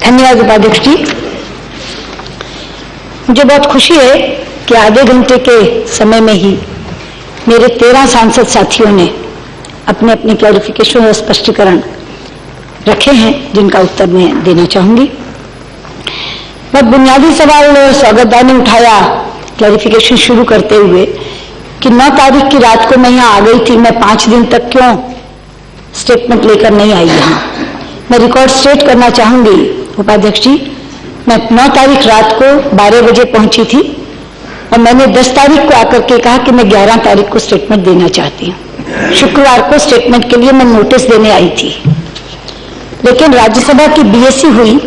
धन्यवाद उपाध्यक्ष जी। मुझे बहुत खुशी है कि आधे घंटे के समय में ही मेरे 13 सांसद साथियों ने अपने अपने क्लैरिफिकेशन और स्पष्टीकरण रखे हैं, जिनका उत्तर मैं देना चाहूंगी। बहुत बुनियादी सवाल स्वागतदार ने उठाया क्लैरिफिकेशन शुरू करते हुए कि 9 तारीख की रात को मैं यहाँ आ गई थी, मैं 5 दिन तक क्यों स्टेटमेंट लेकर नहीं आई यहाँ। मैं रिकॉर्ड स्टेट करना चाहूंगी उपाध्यक्ष जी, मैं 9 तारीख रात को 12 बजे पहुंची थी और मैंने 10 तारीख को आकर के कहा कि मैं 11 तारीख को स्टेटमेंट देना चाहती हूँ। शुक्रवार को स्टेटमेंट के लिए मैं नोटिस देने आई थी, लेकिन राज्यसभा की बीएससी हुई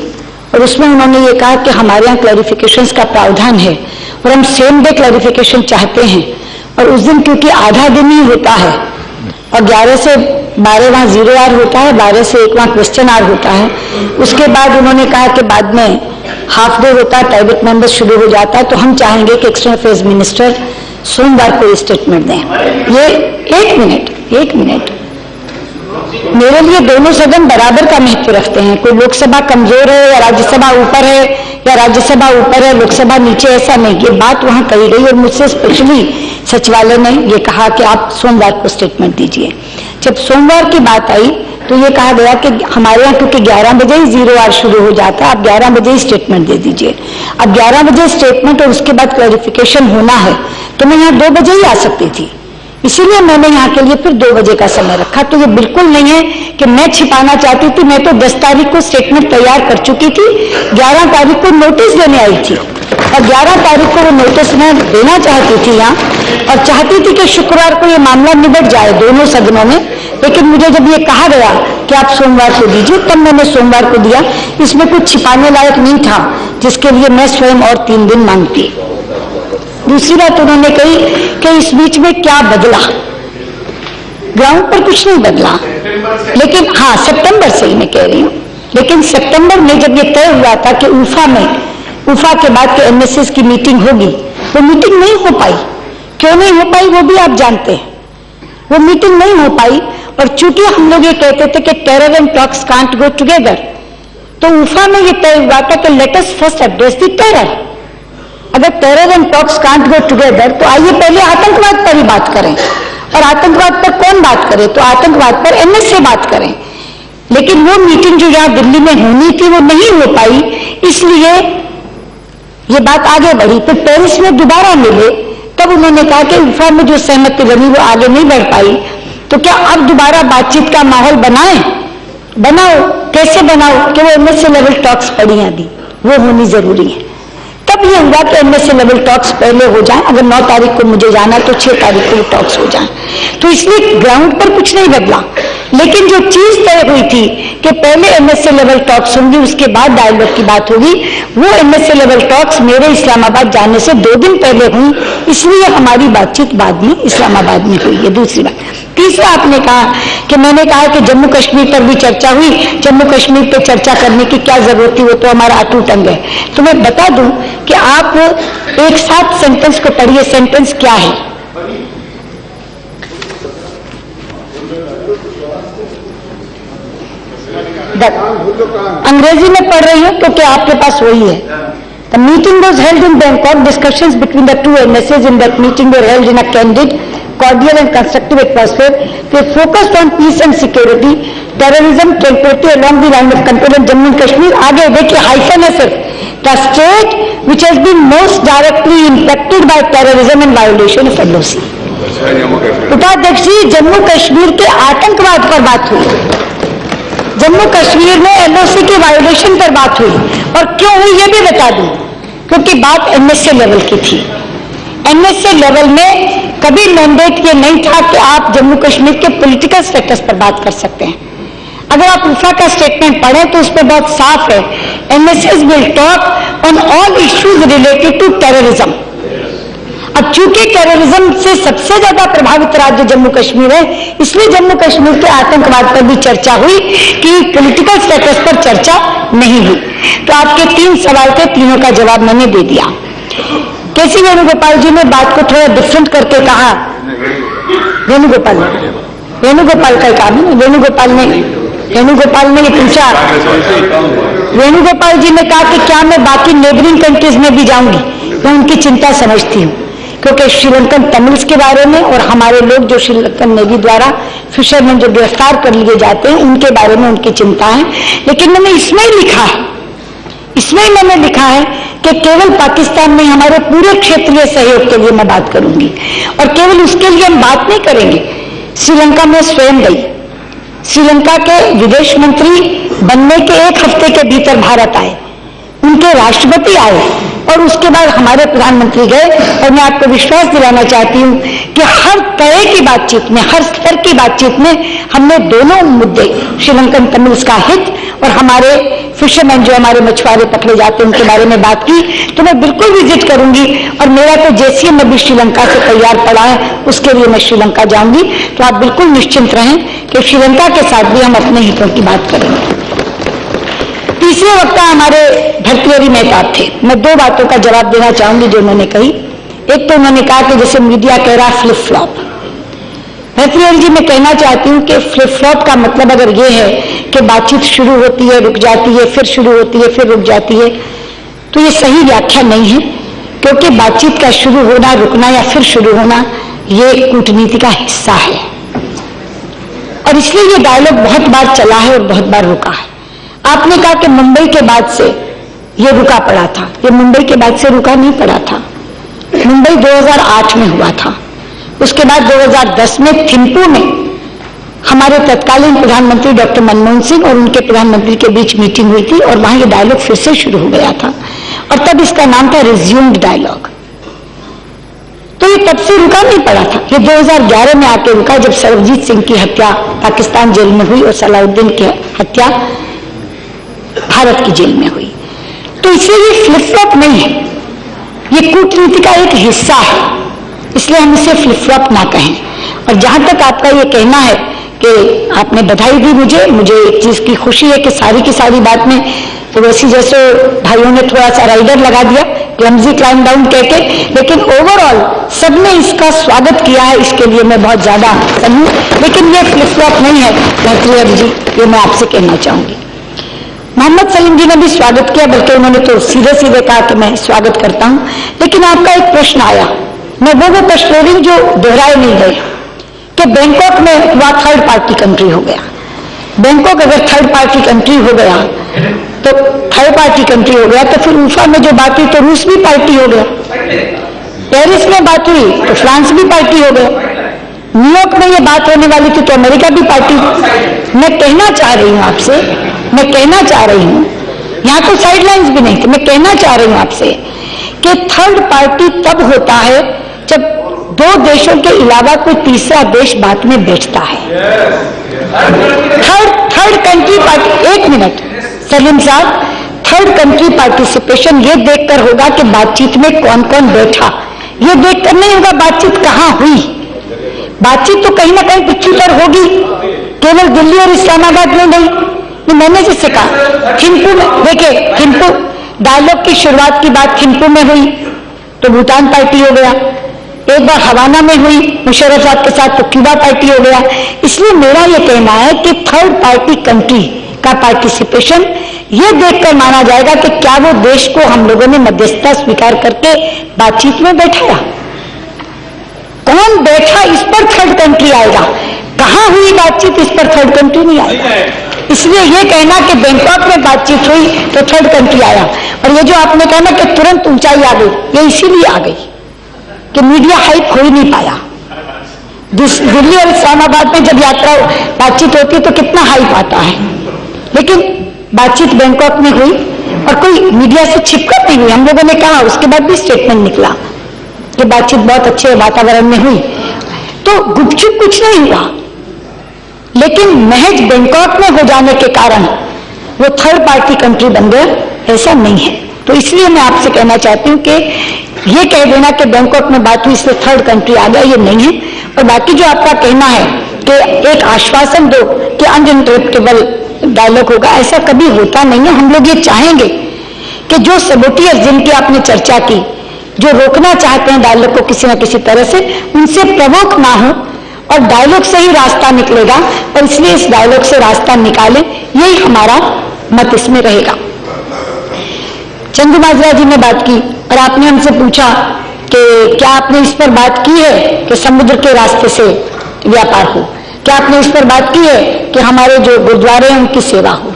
और उसमें उन्होंने ये कहा कि हमारे यहाँ क्लैरिफिकेशंस का प्रावधान है और हम सेम डे क्लैरिफिकेशन चाहते हैं, और उस दिन क्योंकि आधा दिन ही होता है और 11 से 12 वहाँ 0 आवर होता है, 12 से 1 वहाँ क्वेश्चन आवर होता है। उसके बाद उन्होंने कहा कि बाद में हाफ डे होता है, प्राइवेट मेंबर शुरू हो जाता है, तो हम चाहेंगे कि एक्सटर्नल अफेयर्स मिनिस्टर सोमवार को स्टेटमेंट दें। ये एक मिनट मेरे लिए दोनों सदन बराबर का महत्व रखते हैं। कोई लोकसभा कमजोर है या राज्यसभा ऊपर है या राज्यसभा ऊपर है लोकसभा नीचे, ऐसा नहीं। ये बात वहां कही गई और मुझसे स्पेशली सचिवालय ने ये कहा कि आप सोमवार को स्टेटमेंट दीजिए। जब सोमवार की बात आई तो ये कहा गया कि हमारे यहाँ क्योंकि 11 बजे ही 0 आवर शुरू हो जाता है, आप 11 बजे ही स्टेटमेंट दे दीजिए। अब 11 बजे स्टेटमेंट और उसके बाद क्लैरिफिकेशन होना है तो मैं यहाँ 2 बजे ही आ सकती थी, इसीलिए मैंने यहाँ के लिए फिर 2 बजे का समय रखा। तो ये बिल्कुल नहीं है कि मैं छिपाना चाहती थी, मैं तो 10 तारीख को स्टेटमेंट तैयार कर चुकी थी, 11 तारीख को नोटिस देने आई थी और 11 तारीख को वो नोटिस मैं देना चाहती थी यहाँ और चाहती थी कि शुक्रवार को ये मामला निबट जाए दोनों सदनों में। लेकिन मुझे जब ये कहा गया कि आप सोमवार को दीजिए, तब मैंने सोमवार को दिया। इसमें कुछ छिपाने लायक नहीं था जिसके लिए मैं स्वयं और 3 दिन मांगती। दूसरी बात उन्होंने कही कि इस बीच में क्या बदला। ग्राउंड पर कुछ नहीं बदला, लेकिन हाँ सितंबर से ही मैं कह रही हूँ, लेकिन सितंबर में जब ये तय हुआ था कि उफा के बाद के एमएसएस की मीटिंग होगी, वो मीटिंग नहीं हो पाई। क्यों नहीं हो पाई वो भी आप जानते हैं, वो मीटिंग नहीं हो पाई। और चूंकि हम लोग ये कहते थे कि terror and talks can't go together, तो उफा में ये तय हुआ था कि let us first address the terror. अगर terror and talks can't go together तो आइए पहले आतंकवाद पर ही बात करें, और आतंकवाद पर कौन बात करे, तो आतंकवाद पर एमएस से बात करें। लेकिन वो मीटिंग जो यहाँ दिल्ली में होनी थी वो नहीं हो पाई, इसलिए ये बात आगे बढ़ी। तो पेरिस में दोबारा मिले, तब उन्होंने कहा कि उफा में जो सहमति बनी वो आगे नहीं बढ़ पाई, तो क्या अब दोबारा बातचीत का माहौल बनाओ। कैसे बनाओ कि वो एमएसए लेवल टॉक्स पड़ी हैं, अभी वो होनी जरूरी है। तब ये हुआ कि एमएसए लेवल टॉक्स पहले हो जाए। अगर 9 तारीख को मुझे जाना तो 6 तारीख को टॉक्स हो जाए। तो इसलिए ग्राउंड पर कुछ नहीं बदला, लेकिन जो चीज तय हुई थी कि पहले एमएसए लेवल टॉक्स होंगी, उसके बाद डायलॉग की बात होगी, वो एमएसए लेवल टॉक्स मेरे इस्लामाबाद जाने से 2 दिन पहले हुई, इसलिए हमारी बातचीत बाद में इस्लामाबाद में हुई है। दूसरी बात, तीसरा आपने कहा कि मैंने कहा कि जम्मू कश्मीर पर भी चर्चा हुई, जम्मू कश्मीर पर चर्चा करने की क्या जरूरत थी, वो तो हमारा अटूट अंग है। तो मैं बता दूं कि आप एक साथ सेंटेंस को पढ़िए। सेंटेंस क्या है? अंग्रेजी में पढ़ रही हूं तो क्या आपके पास वही है? The meeting was held in Bangkok. Discussions between the two MSAs in that meeting were held in a candid, cordial and constructive atmosphere. They focused on peace and security, terrorism, tranquility along the line of control in Jammu and Kashmir. आगे देखिए hyphen है सिर्फ, the state which has been most directly impacted by terrorism and violation of LOC. उपाध्यक्ष जी, जम्मू कश्मीर के आतंकवाद पर बात हुई, जम्मू कश्मीर में एलओसी के वायोलेशन पर बात हुई, और क्यों हुई ये भी बता दूं, क्योंकि बात एमएसए लेवल की थी। एमएसए लेवल में कभी मैंडेट ये नहीं था कि आप जम्मू कश्मीर के पॉलिटिकल स्टेटस पर बात कर सकते हैं। अगर आप उफा का स्टेटमेंट पढ़ें तो उसमें बहुत साफ है, MSS will talk on all issues related to terrorism. अब चूंकि टेररिज्म से सबसे ज्यादा प्रभावित राज्य जम्मू कश्मीर है, इसलिए जम्मू कश्मीर के आतंकवाद पर भी चर्चा हुई कि पॉलिटिकल स्टेटस पर चर्चा नहीं हुई। तो आपके 3 सवाल थे, तीनों का जवाब मैंने दे दिया। केसी वेणुगोपाल जी ने बात को थोड़ा डिफरेंट करके कहा। वेणुगोपाल का काम है। वेणुगोपाल ने ये पूछा वेणुगोपाल जी ने कहा कि क्या मैं बाकी नेबरिंग कंट्रीज में भी जाऊंगी, मैं उनकी चिंता समझती हूँ, क्योंकि श्रीलंकन तमिल्स के बारे में और हमारे लोग जो श्रीलंकन नेवी द्वारा फिशरमैन जो गिरफ्तार कर लिए जाते हैं उनके बारे में उनकी चिंता है। लेकिन मैंने इसमें ही लिखा है, इसमें मैंने लिखा है कि केवल पाकिस्तान में हमारे पूरे क्षेत्रीय सहयोग के लिए मैं बात करूंगी, और केवल उसके लिए हम बात नहीं करेंगे। श्रीलंका में स्वयं गई, श्रीलंका के विदेश मंत्री बनने के 1 हफ्ते के भीतर भारत आए, उनके राष्ट्रपति आए और उसके बाद हमारे प्रधानमंत्री गए। और मैं आपको विश्वास दिलाना चाहती हूं कि हर तरह की बातचीत में, हर स्तर की बातचीत में हमने दोनों मुद्दे, श्रीलंकन तमिल्स का हित और हमारे फिशरमैन जो हमारे मछुआरे पकड़े जाते हैं उनके बारे में बात की। तो मैं बिल्कुल विजिट करूंगी, और मेरा तो जेसीएम में भी श्रीलंका से तैयार पड़ा है, उसके लिए मैं श्रीलंका जाऊंगी। तो आप बिल्कुल निश्चिंत रहें कि श्रीलंका के साथ भी हम अपने हितों की बात करेंगे। तीसरे वक्ता हमारे भर्तृहरि मेहताब थे। मैं 2 बातों का जवाब देना चाहूंगी जो उन्होंने कही। एक तो उन्होंने कहा कि जैसे मीडिया कह रहा फ्लिप फ्लॉप, भर्तृहरि जी मैं कहना चाहती हूं कि फ्लिप फ्लॉप का मतलब अगर ये है कि बातचीत शुरू होती है, रुक जाती है, फिर शुरू होती है, फिर रुक जाती है, तो ये सही व्याख्या नहीं है, क्योंकि बातचीत का शुरू होना, रुकना या फिर शुरू होना ये कूटनीति का हिस्सा है, और इसलिए ये डायलॉग बहुत बार चला है और बहुत बार रुका है। आपने कहा कि मुंबई के बाद से ये रुका पड़ा था, ये मुंबई के बाद से रुका नहीं पड़ा था। मुंबई 2008 में हुआ था, उसके बाद 2010 में थिम्पू में हमारे तत्कालीन प्रधानमंत्री डॉक्टर मनमोहन सिंह और उनके प्रधानमंत्री के बीच मीटिंग हुई थी, और वहां ये डायलॉग फिर से शुरू हो गया था, और तब इसका नाम था रिज्यूम्ड डायलॉग। तो ये तब से रुका नहीं पड़ा था, ये 2011 में आके रुका, जब सरबजीत सिंह की हत्या पाकिस्तान जेल में हुई और सलाउद्दीन की हत्या भारत की जेल में हुई। तो इसलिए ये फ्लिप फ्लॉप नहीं है, ये कूटनीति का एक हिस्सा है, इसलिए हम इसे फ्लिप फ्लॉप ना कहें। और जहां तक आपका ये कहना है कि आपने बधाई दी मुझे एक चीज की खुशी है कि सारी की सारी बात में तो वैसी जैसे भाइयों ने थोड़ा सा राइडर लगा दिया, क्लमजी क्लाइम डाउन कहके, लेकिन ओवरऑल सबने इसका स्वागत किया है, इसके लिए मैं बहुत ज्यादा हूं। लेकिन ये फ्लिप फ्लॉप नहीं है भर्तृहरि जी, ये मैं आपसे कहना चाहूंगी। मोहम्मद सलीम जी ने भी स्वागत किया, बल्कि उन्होंने तो सीधे सीधे कहा कि मैं स्वागत करता हूं। लेकिन आपका एक प्रश्न आया, मैं वो प्रश्न ले रही हूं जो दोहराए नहीं गए, कि बैंकॉक में हुआ थर्ड पार्टी कंट्री हो गया। बैंकॉक अगर थर्ड पार्टी कंट्री हो गया तो फिर उफा में जो बात हुई तो रूस भी पार्टी हो गया, पेरिस में बात हुई तो फ्रांस भी पार्टी हो गया, न्यूयॉर्क में ये बात होने वाली थी तो अमेरिका भी पार्टी। मैं कहना चाह रही हूं, यहां तो साइडलाइंस भी नहीं थी, मैं कहना चाह रही हूं आपसे कि थर्ड पार्टी तब होता है जब 2 देशों के अलावा कोई तीसरा देश बात में बैठता है। Third country party, 1 minute Salim साहब, थर्ड कंट्री पार्टिसिपेशन ये देखकर होगा कि बातचीत में कौन कौन बैठा, ये देखकर नहीं होगा बातचीत कहां हुई। बातचीत तो कहीं ना कहीं पृथ्वी पर होगी, केवल दिल्ली और इस्लामाबाद में नहीं। मैंने जिससे कहा थिम्पू में, देखिए थिम्पू डायलॉग की शुरुआत की बात थिम्पू में हुई तो भूटान पार्टी हो गया, एक बार हवाना में हुई मुशर्रफ साहब के साथ तो क्यूबा पार्टी हो गया। इसलिए मेरा यह कहना है कि थर्ड पार्टी कंट्री का पार्टिसिपेशन ये देखकर माना जाएगा कि क्या वो देश को हम लोगों ने मध्यस्थता स्वीकार करके बातचीत में बैठाया, कौन बैठा इस पर थर्ड कंट्री आएगा, कहां हुई बातचीत इस पर थर्ड कंट्री नहीं आएगा। इसलिए ये कहना कि बैंकॉक में बातचीत हुई तो थर्ड कंट्री आया, और ये जो आपने कहा ना कि तुरंत ऊंचाई आ गई, ये इसीलिए आ गई कि मीडिया हाइप हो ही नहीं पाया। दिल्ली और इस्लामाबाद में जब यात्रा बातचीत होती है तो कितना हाइप आता है, लेकिन बातचीत बैंकॉक में हुई और कोई मीडिया से छिपकर नहीं हुई। हम लोगों ने कहा, उसके बाद भी स्टेटमेंट निकला कि बातचीत बहुत अच्छे वातावरण में हुई, तो गुपचुप कुछ नहीं हुआ। लेकिन महज बैंकॉक में हो जाने के कारण वो थर्ड पार्टी कंट्री बन गया, ऐसा नहीं है। तो इसलिए मैं आपसे कहना चाहती हूं कि ये कह देना कि बैंकॉक में बात हुई इसलिए थर्ड कंट्री आ गया, ये नहीं है। और बाकी जो आपका कहना है कि एक आश्वासन दो कि अनइंटरप्टेबल डायलॉग होगा, ऐसा कभी होता नहीं है। हम लोग ये चाहेंगे कि जो सबोटियर्स जिनकी आपने चर्चा की, जो रोकना चाहते हैं डायलॉग को किसी न किसी तरह से, उनसे प्रवोक ना हो और डायलॉग से ही रास्ता निकलेगा, और इसलिए इस डायलॉग से रास्ता निकालें, यही हमारा मत इसमें रहेगा। चंदूमाजरा जी ने बात की और आपने हमसे पूछा कि क्या आपने इस पर बात की है कि समुद्र के रास्ते से व्यापार हो, क्या आपने इस पर बात की है कि हमारे जो गुरुद्वारे हैं उनकी सेवा हो।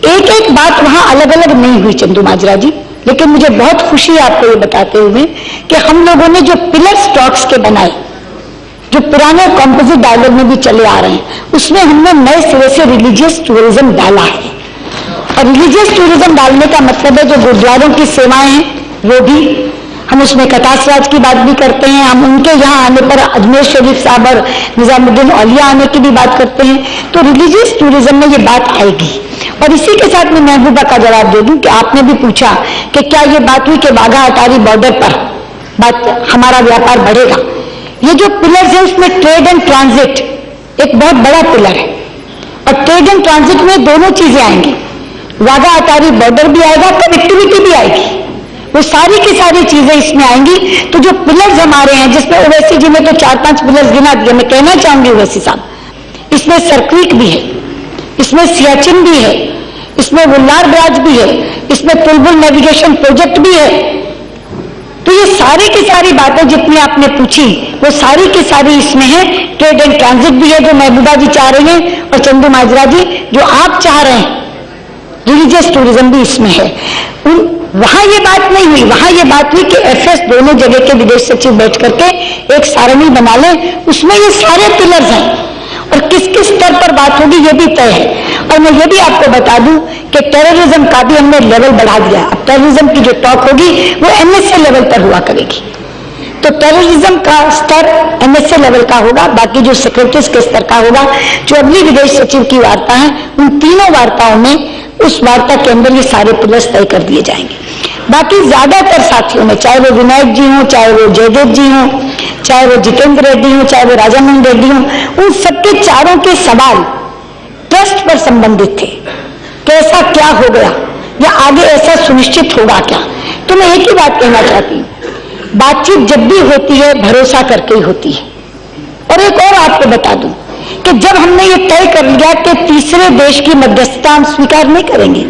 एक एक बात वहां अलग अलग नहीं हुई चंदूमाजरा जी, लेकिन मुझे बहुत खुशी है आपको ये बताते हुए कि हम लोगों ने जो पिलर स्टॉक्स के बनाए, जो पुराने कॉम्पोजिट डायलॉग में भी चले आ रहे हैं, उसमें हमने नए सिरे से रिलीजियस टूरिज्म डाला है। और रिलीजियस टूरिज्म डालने का मतलब है जो गुरुद्वारों की सेवाएं हैं वो भी, हम उसमें कटासराज की बात भी करते हैं, हम उनके यहाँ आने पर अजमेर शरीफ साहब और निजामुद्दीन औलिया आने की भी बात करते हैं। तो रिलीजियस टूरिज्म में ये बात आएगी। और इसी के साथ मैं महबूबा का जवाब दे दूं कि आपने भी पूछा कि क्या ये बात हुई कि वाघा अटारी बॉर्डर पर बात हमारा व्यापार बढ़ेगा। ये जो पिलर्स है उसमें ट्रेड एंड ट्रांजिट एक बहुत बड़ा पिलर है, और ट्रेड एंड ट्रांजिट में दोनों चीजें आएंगी, वाघा अटारी बॉर्डर भी आएगा, कनेक्टिविटी भी आएगी, वो सारी की सारी चीजें इसमें आएंगी। तो जो पिलर्स हमारे हैं, जिसमें ओवैसी जी ने तो 4-5 पिलर्स गिना दिए, मैं कहना चाहूंगी ओवैसी साहब, इसमें सर्क्रीक भी है, इसमें सियाचिन भी है, इसमें वुल्लार ब्राज भी है, इसमें बुलबुल नेविगेशन प्रोजेक्ट भी है। तो ये सारी की सारी बातें जितनी आपने पूछी वो सारी की सारी इसमें है। ट्रेड एंड ट्रांजिट भी है जो महबूबा जी चाह रही हैं, और चंदूमाजरा जी जो आप चाह रहे हैं, रिलीजियस टूरिज्म भी इसमें है। वहां ये बात नहीं हुई, वहां ये बात हुई कि एफएस दोनों जगह के विदेश सचिव बैठ करके एक सारणी बना लें, उसमें ये सारे पिलर्स हैं और किस किस स्तर पर बात होगी ये भी तय है। और मैं ये भी आपको बता दूं कि टेररिज्म का भी हमने लेवल बढ़ा दिया। अब टेररिज्म की जो टॉक होगी वो एमएसए लेवल पर हुआ करेगी। तो टेररिज्म का स्तर एमएसए लेवल का होगा, बाकी जो सेक्रेटरीज के स्तर का होगा। जो अगली विदेश सचिव की वार्ता है उन तीनों वार्ताओं में, उस वार्ता के अंदर ये सारे पिलर्स तय कर दिए जाएंगे। बाकी ज्यादातर साथियों ने, चाहे वो विनायक जी हों, चाहे वो जयदेव जी हों, चाहे वो जितेंद्र रेड्डी हों, चाहे वो राजामोहन रेड्डी हों, उन सबके चारों के सवाल ट्रस्ट पर संबंधित थे। कैसा क्या हो गया या आगे ऐसा सुनिश्चित होगा क्या। तो मैं एक ही बात कहना चाहती हूँ, बातचीत जब भी होती है भरोसा करके ही होती है। और एक और आपको बता दूं कि जब हमने ये तय कर लिया कि तीसरे देश की मध्यस्थता हम स्वीकार नहीं करेंगे,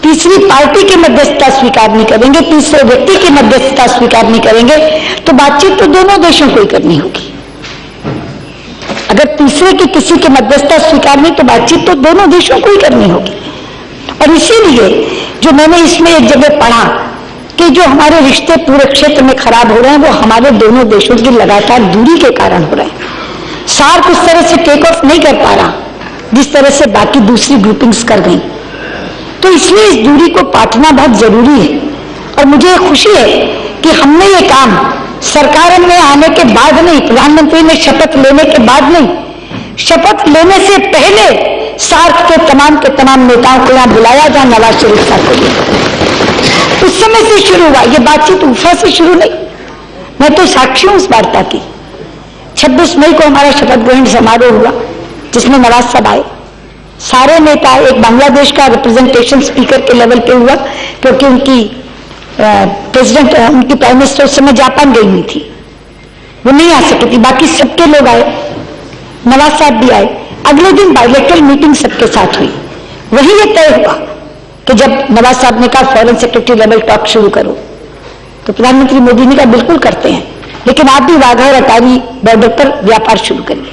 तीसरी पार्टी की मध्यस्थता स्वीकार नहीं करेंगे, तीसरे व्यक्ति की मध्यस्थता स्वीकार नहीं करेंगे, तो बातचीत तो दोनों देशों को ही करनी होगी। अगर तीसरे की किसी की मध्यस्थता स्वीकार नहीं तो बातचीत तो दोनों देशों को ही करनी होगी। और इसीलिए जो मैंने इसमें एक जगह पढ़ा कि जो हमारे रिश्ते पूरे क्षेत्र में खराब हो रहे हैं वो हमारे दोनों देशों की लगातार दूरी के कारण हो रहे हैं। सार्क उस तरह से टेक ऑफ नहीं कर पा रहा जिस तरह से बाकी दूसरी ग्रुपिंग्स कर गई। तो इसलिए इस दूरी को पाटना बहुत जरूरी है। और मुझे खुशी है कि हमने ये काम सरकार में आने के बाद नहीं, प्रधानमंत्री ने शपथ लेने के बाद नहीं, शपथ लेने से पहले सार्क के तमाम नेताओं को यहां बुलाया जहां नवाज शरीफ साहब को लिया। उस समय से शुरू हुआ ये बातचीत, उफा से शुरू नहीं। मैं तो साक्षी हूं उस वार्ता की। 26 मई को हमारा शपथ ग्रहण समारोह हुआ जिसमें नवाज साहब आए, सारे नेता। एक बांग्लादेश का रिप्रेजेंटेशन स्पीकर के लेवल पे हुआ क्योंकि उनकी प्रेसिडेंट, उनकी प्राइम मिनिस्टर उस समय जापान गई हुई थी, वो नहीं आ सकी थी। बाकी सबके लोग आए, नवाज साहब भी आए। अगले दिन बायलैटरल मीटिंग सबके साथ हुई। वही ये तय हुआ कि जब नवाज साहब ने कहा फॉरेन सेक्रेटरी लेवल टॉक शुरू करो, तो प्रधानमंत्री मोदी ने कहा बिल्कुल करते हैं, लेकिन आप भी वाघा और अटारी बॉर्डर पर व्यापार शुरू करिए।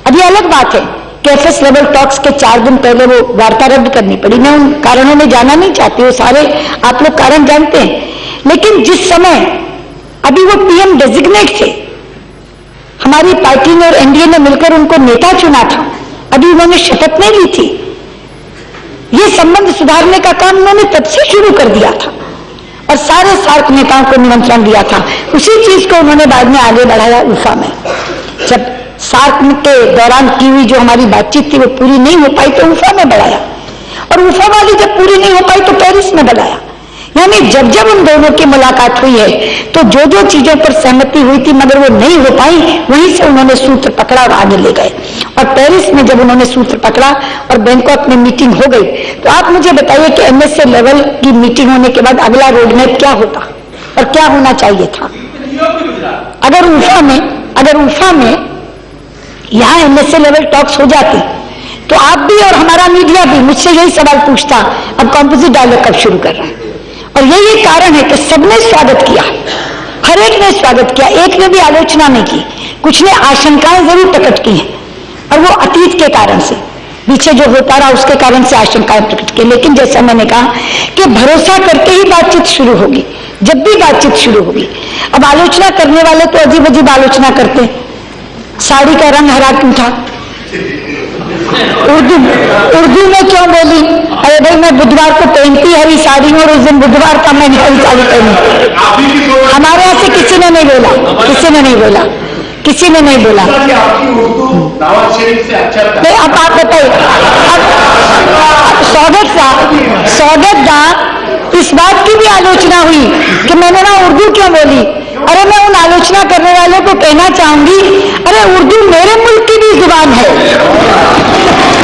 अब ये अलग बात है कि एफएस लेवल टॉक्स के 4 दिन पहले वो वार्ता रद्द करनी पड़ी। मैं उन कारणों में जाना नहीं चाहती, वो सारे आप लोग कारण जानते हैं। लेकिन जिस समय अभी वो पीएम डेजिग्नेट थे, हमारी पार्टी ने और एनडीए ने मिलकर उनको नेता चुना था, अभी उन्होंने शपथ नहीं ली थी। ये संबंध सुधारने का काम उन्होंने तब से शुरू कर दिया था और सारे सार्क नेताओं को निमंत्रण दिया था। उसी चीज को उन्होंने बाद में आगे बढ़ाया उफा में। जब सार्क के दौरान की हुई जो हमारी बातचीत थी वो पूरी नहीं हो पाई तो उफा में बढ़ाया, और उफा वाली जब पूरी नहीं हो पाई तो पेरिस में बढ़ाया। यानी जब जब उन दोनों की मुलाकात हुई है तो जो जो चीजों पर सहमति हुई थी मगर वो नहीं हो पाई, वहीं से उन्होंने सूत्र पकड़ा और आगे ले गए। और पेरिस में जब उन्होंने सूत्र पकड़ा और बैंकॉक में मीटिंग हो गई, तो आप मुझे बताइए कि एमएसए लेवल की मीटिंग होने के बाद अगला रोडमैप क्या होता और क्या होना चाहिए था। अगर उफा में यहां एमएसए लेवल टॉक्स हो जाती तो आप भी और हमारा मीडिया भी मुझसे यही सवाल पूछता, अब कॉम्पोजिट डायलॉग कब शुरू कर रहा है। और यही कारण है कि सबने स्वागत किया, हर एक ने स्वागत किया, एक ने भी आलोचना नहीं की। कुछ ने आशंकाएं जरूर प्रकट की हैं, और वो अतीत के कारण से, पीछे जो होता रहा उसके कारण से आशंकाएं प्रकट की। लेकिन जैसा मैंने कहा कि भरोसा करके ही बातचीत शुरू होगी, जब भी बातचीत शुरू होगी। अब आलोचना करने वाले तो अजीब अजीब आलोचना करते हैं। साड़ी का रंग हरा क्यों था, उर्दू में क्यों बोली? अरे भाई, मैं बुधवार को पहनती हरी साड़ी हूँ और उस दिन बुधवार का मैंने हरी साड़ी पहनी। हमारे यहाँ से किसी ने नहीं बोला, किसी ने नहीं बोला, किसी ने नहीं बोला। नहीं, अब आप बताइए। स्वागत दा इस बात की भी आलोचना हुई कि मैंने ना उर्दू क्यों बोली। अरे मैं उन आलोचना करने वालों को कहना चाहूंगी, अरे उर्दू मेरे मुल्क की भी जुबान है,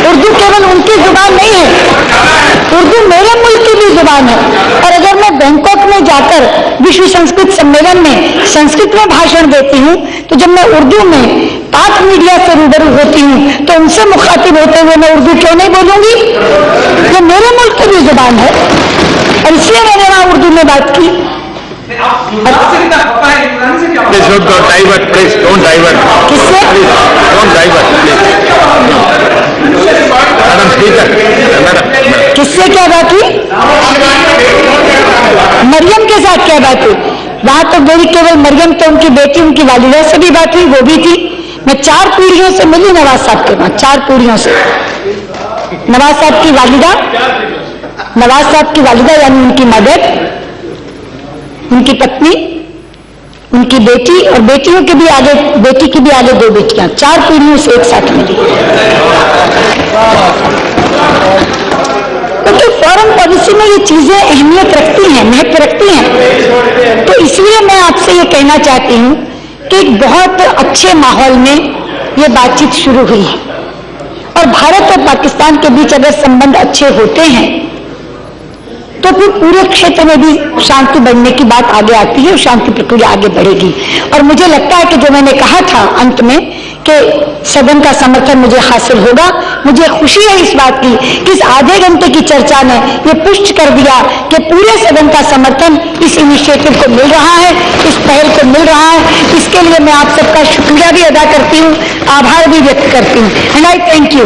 उर्दू केवल उनकी जुबान नहीं है, उर्दू मेरे मुल्क की भी जुबान है। और अगर मैं बैंकॉक में जाकर विश्व संस्कृत सम्मेलन में संस्कृत में भाषण देती हूँ, तो जब मैं उर्दू में पाक मीडिया से रूबरू होती हूँ तो उनसे मुखातिब होते हुए मैं उर्दू क्यों नहीं बोलूंगी? ये मेरे मुल्क की भी जुबान है और इसलिए मैंने वहां उर्दू में बात की। किससे क्या बात हुई? मरियम के साथ क्या बात हुई? वहां तो मेरी केवल मरियम तो उनकी बेटी, उनकी वालिदा से भी बात हुई, वो भी थी। मैं 4 पीढ़ियों से मिली नवाज साहब के वहां, 4 पीढ़ियों से। नवाज साहब की वालिदा यानी उनकी मदर, उनकी पत्नी, उनकी बेटी और बेटियों के भी आगे, बेटी की भी आगे 2 बेटियां, 4 पीढ़ियों से एक साथ मिली। क्योंकि फॉरेन पॉलिसी में ये चीजें अहमियत रखती हैं, महत्व रखती हैं। तो इसलिए मैं आपसे ये कहना चाहती हूं कि एक बहुत अच्छे माहौल में ये बातचीत शुरू हुई है और भारत और पाकिस्तान के बीच अगर संबंध अच्छे होते हैं तो फिर पूरे क्षेत्र में भी शांति बढ़ने की बात आगे आती है और शांति प्रक्रिया आगे बढ़ेगी। और मुझे लगता है कि जो मैंने कहा था अंत में कि सदन का समर्थन मुझे हासिल होगा, मुझे खुशी है इस बात की कि इस आधे घंटे की चर्चा ने ये पुष्ट कर दिया कि पूरे सदन का समर्थन इस इनिशिएटिव को मिल रहा है, इस पहल को मिल रहा है। इसके लिए मैं आप सबका शुक्रिया भी अदा करती हूँ, आभार भी व्यक्त करती हूँ। And I thank you.